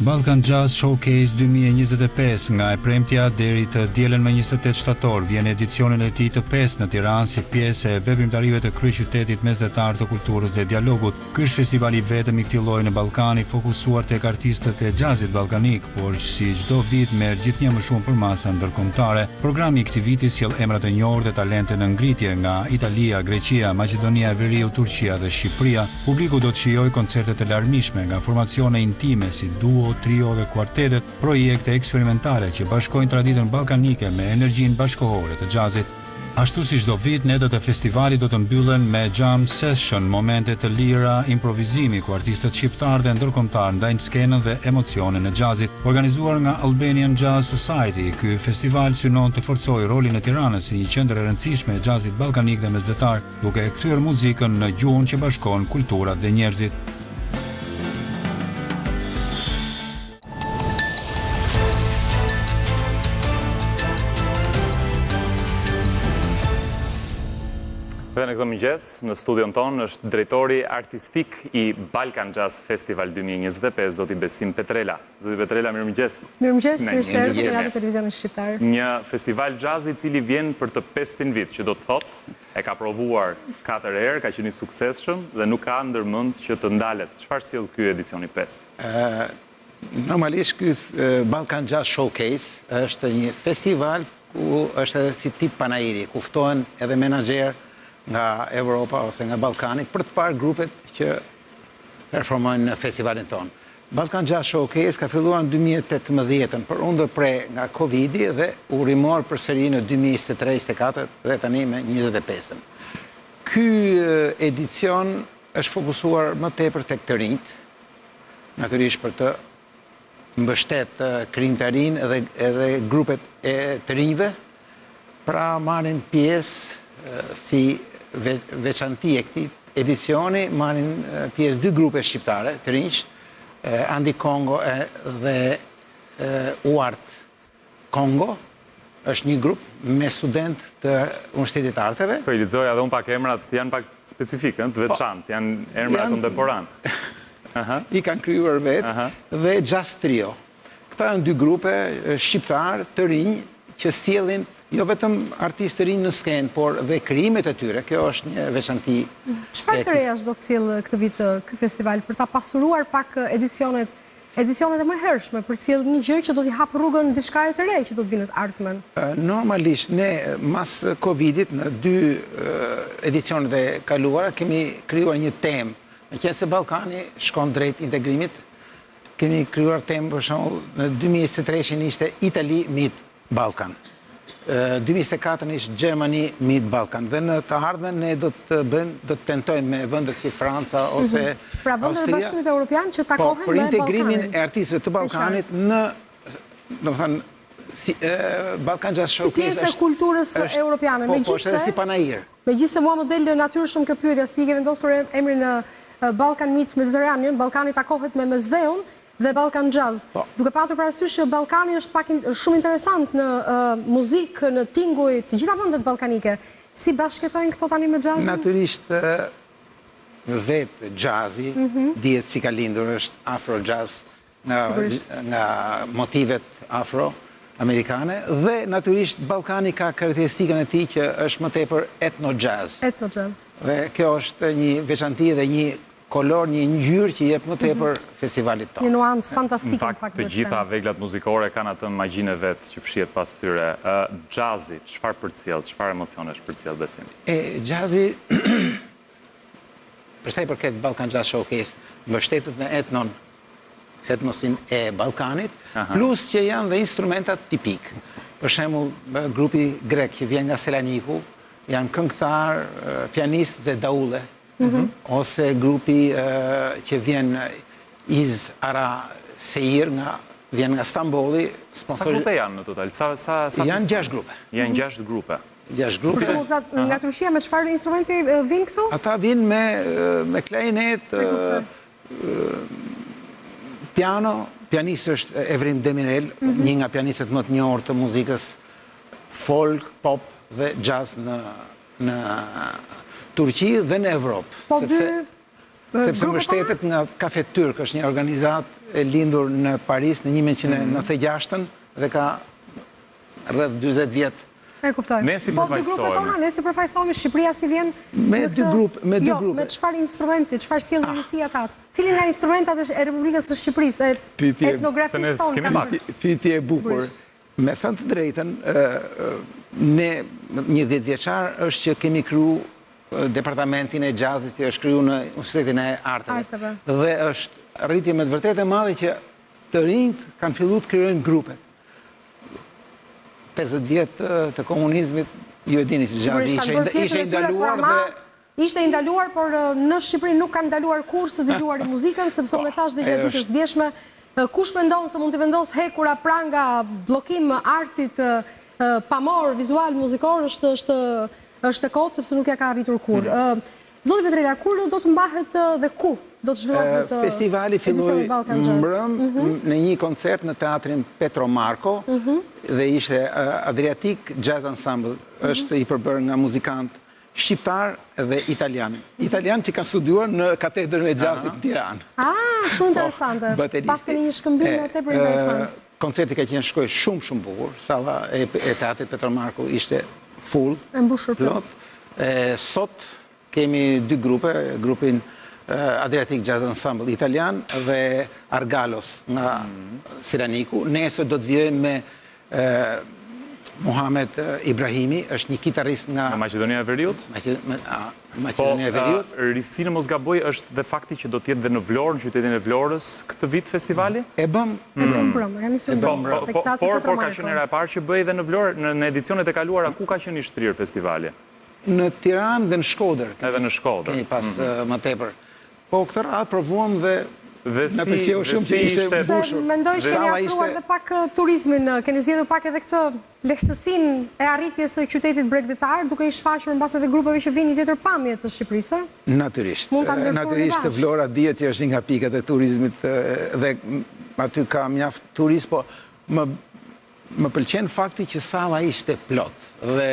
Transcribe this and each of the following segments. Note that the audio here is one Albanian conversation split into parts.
Balkan Jazz Showcase 2025 nga e premtja deri të dielën me 28 shtator vjen edicionin e tij të 5 në Tiranë si pjesë e veprimtarive të kryeqytetit mesdhetar të kulturës dhe dialogut. Ky është festivali vetëm i këtij lloji në Ballkan, fokusuar tek artistët e jazzit ballkanik, por si çdo vit merr gjithnjë më shumë për masa ndërkombëtare. Programi i këtij viti sjell emra të njohur dhe talente në ngritje nga Italia, Greqia, Maqedonia e Veriut, Turqia dhe Shqipëria. Publiku do të shijojë koncerte të larmishme nga formacione intime si duo, trio dhe kuartetet, projekte eksperimentale që bashkojnë traditën ballkanike me energjinë bashkëkohore të jazzit. Ashtu si çdo vit, netët e festivalit do të mbyllen me jam session, momente të lira improvizimi ku artistët shqiptar dhe ndërkombëtar ndajnë skenën dhe emocionin e jazzit. Organizuar nga Albanian Jazz Society, ky festival synon të forcojë rolin e Tiranës si një qendër e rëndësishme e jazzit ballkanik dhe mesdhetar, duke e kthyer muzikën në gjuhën që bashkon kulturat dhe njerëzit. Në këtë mëngjes, në studion tonë është drejtori artistik i Balkan Jazz Festival 2025, zoti Besim Petrela. Zoti Petrela, mirëmëngjes. Mirëmëngjes, mirëserë të Radio Televizionit Shqiptar. Një festival jazzi i cili vjen për të 500 vit, që do të thotë, e ka provuar 4 herë, ka qenë i suksesshëm dhe nuk ka ndërmend që të ndalet. Çfarë sjell ky edicion i 5? Normalisht ky Balkan Jazz Showcase është një festival ku është edhe si tip panairi, ku ftohen edhe menaxher nga Evropa ose nga Ballkani për të parë grupet që performojnë në festivalin tonë. Balkan Jazz Showcase ka filluar në 2018 për u ndërprer nga Covidi dhe u rimor përsëri në 2023-2024 dhe tani me 25-ën. Ky edicion është fokusuar më tepër tek të rinjt, natyrisht për të mbështet krijimtarinë edhe grupet e të rinjve, pra marrin pjesë si veçanti e këtij edicioni, marrin pjesë 2 grupe shqiptare të rinj, Andi Kongo dhe Uart Kongo, është një grup me student të Universitetit të Arteve. Po i lexoj edhe unë pak emrat, janë pak specifike, të veçantë, janë emra kontemporan. I kanë krijuar vetë dhe Jazz Trio. Këta janë 2 grupe shqiptar të rinj që sjellin jo vetëm artistë të rinj në skenë, por dhe krijimet e tyre. Kjo është një veçanti. Çfarë të reja do të sjell këtë vit ky festival për ta pasuruar pak edicionet e mëhershme, për të sjellë një gjë që do t'i hap rrugën diçka e të re që do të vinë të ardhmen? Normalisht ne mas Covidit në 2 edicionet e kaluara kemi krijuar një temë. Meqense Ballkani shkon drejt integrimit, kemi krijuar temë për shembull në 2023 ishte Itali meet Balkan. 2024 ishte Gjermani meet Balkan. Dhe në të ardhmen ne do të tentojmë me vende si Franca ose pra vendet e Bashkimit Evropian që takohen me për integrimin e artistëve të Ballkanit në, domethënë, Balkan Jazz Showcase. Si pjesë e kulturës europiane, megjithëse mua më del natyrshëm kjo pyetje, si ke vendosur emrin Balkan Meet Mediterranean, Ballkani takohet me Mesdheun dhe Balkan Jazz. Duke patur parasysh që Ballkani është pak shumë interesant në muzikë, në tinguj, të gjitha vendet ballkanike. Si bashkëtojnë këto tani me jazzin? Natyrisht vetë jazzi dihet si ka lindur, është afro jazz nga motivet afro-amerikane dhe natyrisht Ballkani ka karakteristikën e tij që është më tepër etno jazz. Etno jazz. Dhe kjo është një veçanti dhe një kolor, një ngjyrë që jep më tepër festivalit tonë. Një nuancë fantastike në fakt. Të gjitha veglat muzikore kanë atë magjinë e vet që fshihet pas tyre. Jazzi, çfarë përcjell, çfarë emocionesh përcjell Besim? Jazzi për sa i përket Balkan Jazz Showcase, mbështetet në etnosin e Ballkanit, plus që janë dhe instrumentat tipik. Për shembull, grupi grek që vjen nga Selaniku, janë këngëtar, pianist dhe daule. Ose grupi që vjen Iz Ara Seir vjen nga Stambolli. Sa grupe janë në total? Janë 6 grupe. Janë 6 grupe. 6 grupe. Nga Turqia me çfarë instrumenti vinë këtu? Ata vinë me klarinet, piano, pianist është Evrim Demirel, një nga pianistët më të njohur të muzikës folk, pop dhe jazz në Turqi dhe në Evropë. Po Sepse mbështetet nga Kafe Turk, është një organizat e lindur në Paris në 1996 dhe ka rreth 40 vjet. E kuptoj. Ne si Po dy grupet tona, ne si përfaqësohemi, Shqipëria si vjen me dy grupe. Me çfarë instrumenti, çfarë sjellin njësia ata? Cili nga instrumentat e Republikës së Shqipërisë, etnografisë tonë? Pyetje e bukur. Me thënë të drejtën, ne një 10 vjeçar është që kemi kriju departamentin e jazzit që është kriju në Universitetin e Arteve. Dhe është rritje me të vërtetë e madhe që të rinjt kanë filluar të krijojnë grupet. 50 vjet të komunizmit, ju e dini se jazzi ishte ndaluar dhe ishte ndaluar, por në Shqipëri nuk kanë ndaluar kurse të dëgjuarit muzikën, sepse unë thash dhe gjatë ditës djeshme, kush mendon se mund të vendos hekura pra nga bllokim artit pamor, vizual, muzikor, është e kot, sepse nuk ja ka arritur kur. Zoti Petrela, kur do të mbahet dhe ku do të zhvillohet festivali filloi mbrëm në një koncert në teatrin Petro Marko dhe ishte Adriatic Jazz Ensemble, është i përbërë nga muzikant shqiptar dhe italian. Italian që kanë studiuar në katedrën e jazzit në Tiranë. Shumë interesante. Pas keni një shkëmbim tepër interesant. Koncerti ka qenë shkoj shumë bukur. Salla e teatrit Petro Marko ishte full. E mbushur plot. Sot kemi dy grupe, grupin Adriatic Jazz Ensemble italian dhe Argalos nga Siraniku. Nesër do të vijmë me Muhamet Ibrahimi, është një kitarist nga Maqedonia e Veriut. Maqedonia e Veriut. Po, risinë mos gaboj është dhe fakti që do të jetë dhe në Vlorë, në qytetin e Vlorës, këtë vit festivali? E bëm. Por ka qenë era e parë që bëj dhe në Vlorë, në edicionet e kaluara, ku ka qenë i shtrirë festivali? Në Tiranë dhe në Shkodër. Edhe në Shkodër. Kemi pas më tepër. Po këtë radhë provuam dhe në pëlqeu shumë që ishte bushur. Mendoj që keni afruar dhe pak turizmin, keni zgjedhur pak edhe këtë lehtësinë e arritjes së qytetit bregdetar, duke i shfaqur mbas edhe grupeve që vinin tjetër pamje të Shqipërisë. Natyrisht. Natyrisht Vlora dihet që është nga pikat e turizmit dhe aty ka mjaft turist, po më pëlqen fakti që salla ishte plot dhe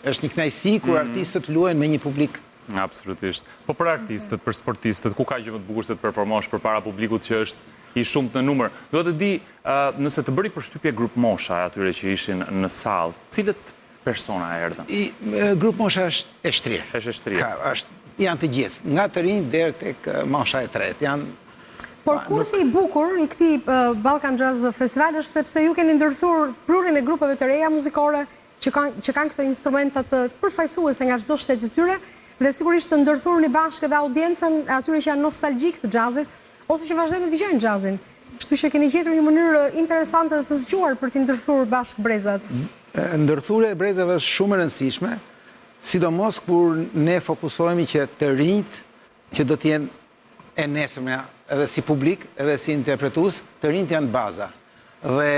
është një kënaqësi kur artistët luajnë me një publik. Absolutisht. Po për artistët, për sportistët, ku ka gjë më të bukur se të performosh përpara publikut që është i shumët në numër? Do të di, nëse të bëri përshtypje grup mosha atyre që ishin në sallë, cilët persona erdhën? Grup mosha është e shtrirë. Është e shtrirë. Janë të gjithë, nga të rinj deri tek mosha e tretë. Por kurthi i bukur i këtij Balkan Jazz Festival është sepse ju keni ndërthur prurin e grupeve të reja muzikore që kanë këto instrumentat përfaqësuese nga çdo shtet të tyre. Dhe sigurisht të ndërthurni bashkë edhe audiencën e atyre që janë nostalgjik të jazzit, ose që vazhdojnë të dëgjojnë jazzin. Kështu që keni gjetur një mënyrë interesante dhe të zgjuar për të ndërthurur bashkë brezat. Ndërthurja e brezave është shumë e rëndësishme, sidomos kur ne fokusohemi që të rinjt që do të jenë e nesërme edhe si publik, edhe si interpretues, të rinjt janë baza. Dhe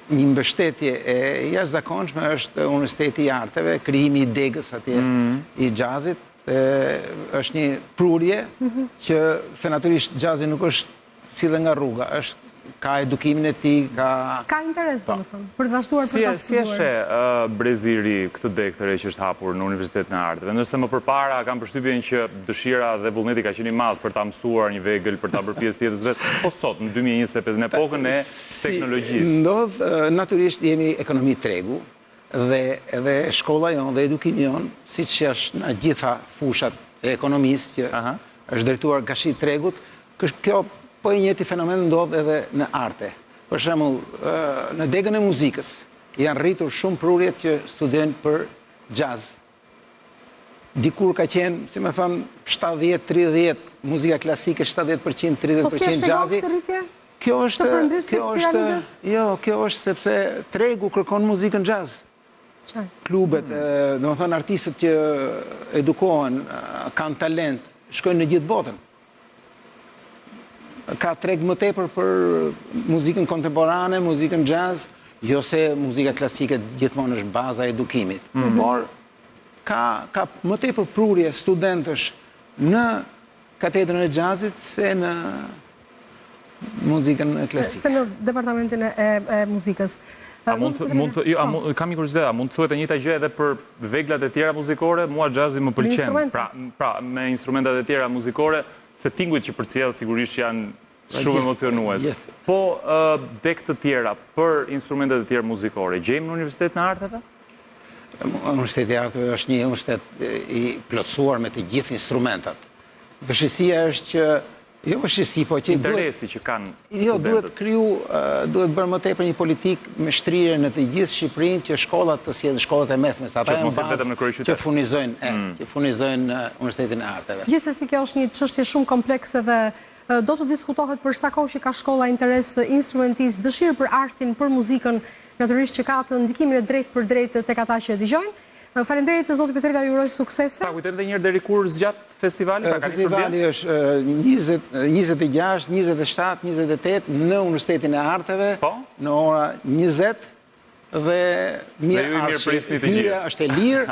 një mbështetje e jashtëzakonshme është Universiteti i Arteve, krijimi i degës atje i jazzit, është një prurje që se natyrisht jazzi nuk është si dhe nga rruga, ka edukimin e tij, ka interes, domethënë, për të vazhduar për ta studiuar. Si e sheh brezi i ri këtë degë të re që është hapur në Universitetin e Arteve? Ndërsa më përpara kam përshtypjen që dëshira dhe vullneti ka qenë i madh për ta mësuar një vegël, për ta bërë pjesë të jetës vet, po sot në 2025 në epokën e teknologjisë. Ndodh natyrisht jemi ekonomi tregu dhe edhe shkolla jon dhe edukimi jon, siç është në gjitha fushat e ekonomisë që është drejtuar gashi tregut, kjo po i njëjti fenomen ndodh edhe në arte. Për shembull, në degën e muzikës janë rritur shumë prurjet që studiojnë për jazz. Dikur ka qenë, si më thon, 70-30, muzika klasike 70%, 30% jazzi. Kjo është sepse tregu kërkon muzikën jazz. Klubet, domethënë artistët që edukohen, kanë talent, shkojnë në gjithë botën. Ka treg më tepër për muzikën kontemporane, muzikën jazz, jo se muzika klasike gjithmonë është baza e edukimit. Por ka më tepër prurje studentësh në katedrën e jazzit se në muzikën klasike. Se në departamentin e muzikës. Kam një kuriozitet, a mund të thuhet e njëjta gjë edhe për veglat e tjera muzikore? Mua jazzi më pëlqen. Pra, me instrumentat e tjera muzikore, se tingujt që përcjell sigurisht janë shumë emocionues. Po dek të tjera për instrumentet e tjera muzikore, gjejmë në Universitetin e Arteve? Universiteti i Arteve është një universitet i plotësuar me të gjithë instrumentat. Vështirësia është që jo vështirësi, po që interesi që kanë studentët. Jo, duhet bërë më tepër një politikë me shtrirje në të gjithë Shqipërinë që shkollat të sjellin shkollat e mesme, ata janë bazë që furnizojnë Universitetin e Arteve. Gjithsesi kjo është një çështje shumë komplekse dhe do të diskutohet për sa kohë që ka shkolla interes instrumentist, dëshirë për artin, për muzikën, natyrisht që ka të ndikimin e drejtë për drejtë tek ata që e dëgjojnë. Faleminderit zoti Petrela, ju uroj suksese. Ta kujtojmë edhe një herë deri kur zgjat festivali? Festivali është 26, 27, 28 në Universitetin e Arteve, në ora 20 dhe hyrja është e lirë.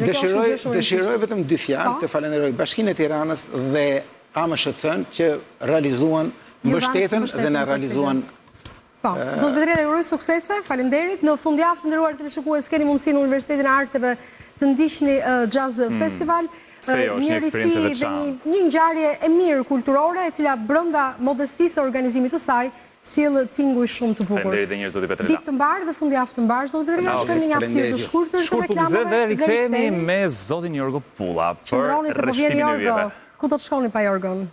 Dëshiroj vetëm dy fjalë të falenderoj Bashkinë e Tiranës dhe AMSHC-n që realizuan mbështetën dhe na realizuan. Zotë Petrela, ju uroj suksese, faleminderit. Në fundjavë të nderuar teleshikues, keni mundësi në Universitetin e Arteve të ndiqni Jazz Festival. Një risi dhe një ngjarje e mirë kulturore, e cila brenda modestisë së organizimit të saj sjell tinguj shumë të bukur. Faleminderit edhe një herë zoti Petrela. Ditë të mbarë dhe fundjavë të mbarë, zotë Petrela, shkojmë në një hapësirë të shkurtër të reklamave dhe rikthehemi me zotin Jorgo Pulla për rreshtimin e vjetëve. Ku do të shkoni pa Jorgon?